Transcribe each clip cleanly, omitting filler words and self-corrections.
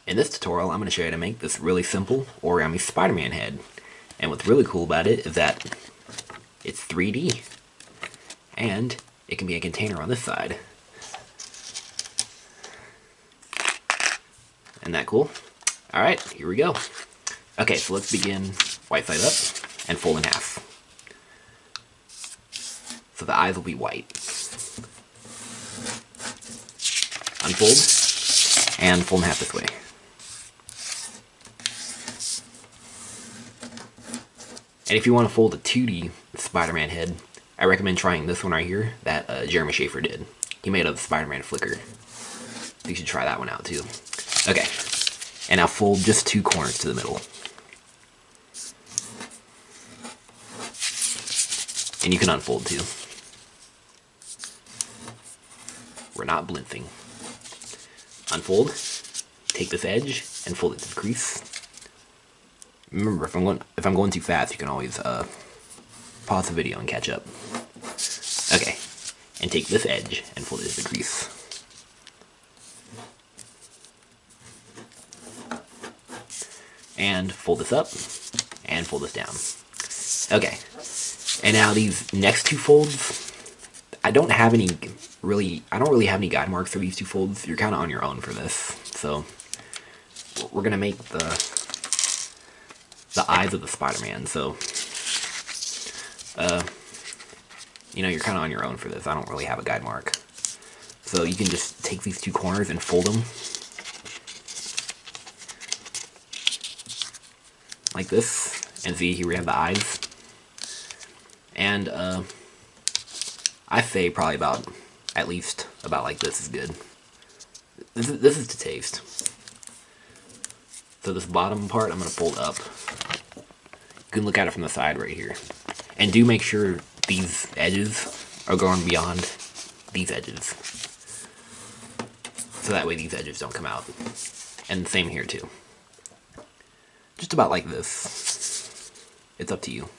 In this tutorial, I'm going to show you how to make this really simple origami Spider-Man head. And what's really cool about it is that it's 3D. And it can be a container on this side. Isn't that cool? Alright, here we go. Okay, so let's begin white side up and fold in half. So the eyes will be white. Unfold and fold in half this way. And if you want to fold a 2D Spider-Man head, I recommend trying this one right here that Jeremy Schaefer did. He made a Spider-Man flicker. You should try that one out too. Okay, and now fold just 2 corners to the middle. And you can unfold too. We're not blinthing. Unfold, take this edge, and fold it to the crease. Remember, if I'm going too fast, you can always pause the video and catch up. Okay, and take this edge and fold it to the crease. And fold this up, and fold this down. Okay, and now these next 2 folds, I don't really have any guide marks for these 2 folds. You're kind of on your own for this. So we're gonna make the eyes of the Spider-Man. So you know, you're kind of on your own for this. I don't really have a guide mark. So you can just take these 2 corners and fold them like this, and see, here we have the eyes. And I say probably at least about like this is good. This is to taste. So this bottom part I'm gonna fold up. You can look at it from the side right here, and do make sure these edges are going beyond these edges, so that way these edges don't come out. And the same here too. Just about like this. It's up to you.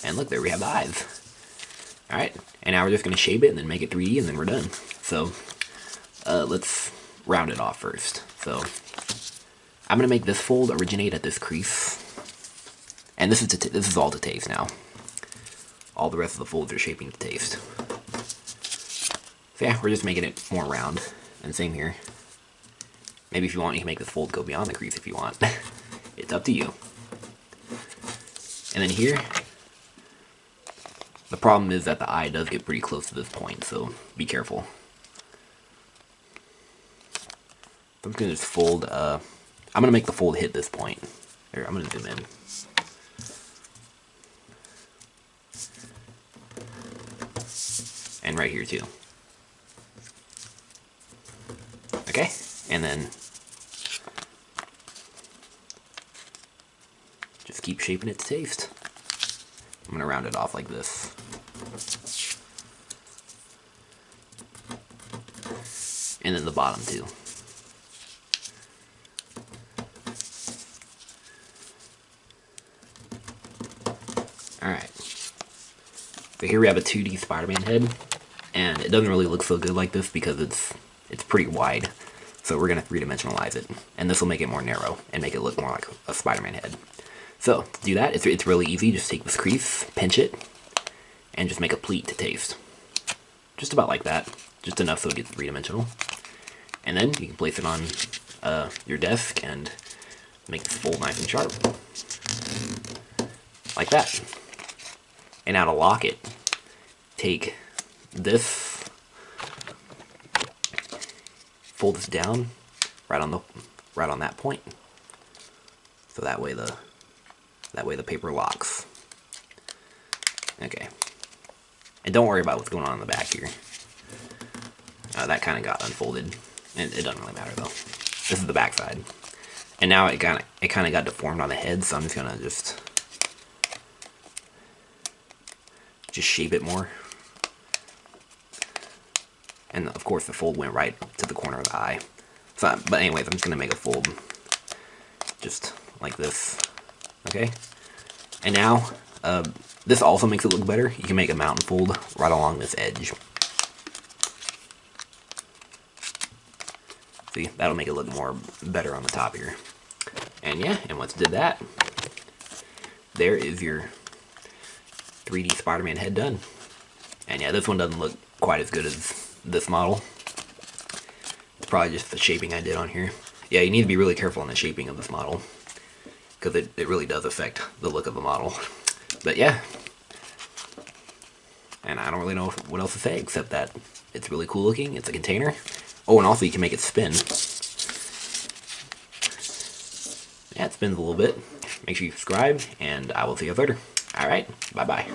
And look, there we have the eyes. Alright, and now we're just going to shape it and then make it 3D and then we're done. So, let's round it off first. So, I'm going to make this fold originate at this crease. And this is all to taste now. All the rest of the folds are shaping to taste. So yeah, we're just making it more round. And same here. Maybe if you want, you can make this fold go beyond the crease if you want. It's up to you. And then here, the problem is that the eye does get pretty close to this point, so be careful. I'm just going to just fold, I'm going to make the fold hit this point. Here, I'm going to zoom in. And right here too. Okay, and then just keep shaping it to taste. I'm going to round it off like this. And then the bottom too. Alright. So here we have a 2D Spider-Man head. And it doesn't really look so good like this because it's pretty wide. So we're going to 3-dimensionalize it. And this will make it more narrow and make it look more like a Spider-Man head. So, to do that, it's really easy. Just take this crease, pinch it, and just make a pleat to taste. Just about like that. Just enough so it gets 3-dimensional. And then you can place it on your desk and make this fold nice and sharp. Like that. And now to lock it, take this, fold this down right on that point. So that way the paper locks. Okay. And don't worry about what's going on in the back here. That kind of got unfolded. And it doesn't really matter though. This is the back side. And now it kind of got deformed on the head, so I'm just gonna just shape it more. And of course the fold went right to the corner of the eye. So, but anyways, I'm just gonna make a fold just like this. Okay, and now this also makes it look better. You can make a mountain fold right along this edge. See, that'll make it look more better on the top here. And yeah, and once it did that, there is your 3D Spider-Man head done. And yeah, this one doesn't look quite as good as this model. It's probably just the shaping I did on here. Yeah, you need to be really careful on the shaping of this model, because it really does affect the look of the model. But yeah, and I don't really know what else to say except that it's really cool looking. It's a container. Oh, and also you can make it spin. Yeah, it spins a little bit. Make sure you subscribe, and I will see you later. Alright, bye-bye.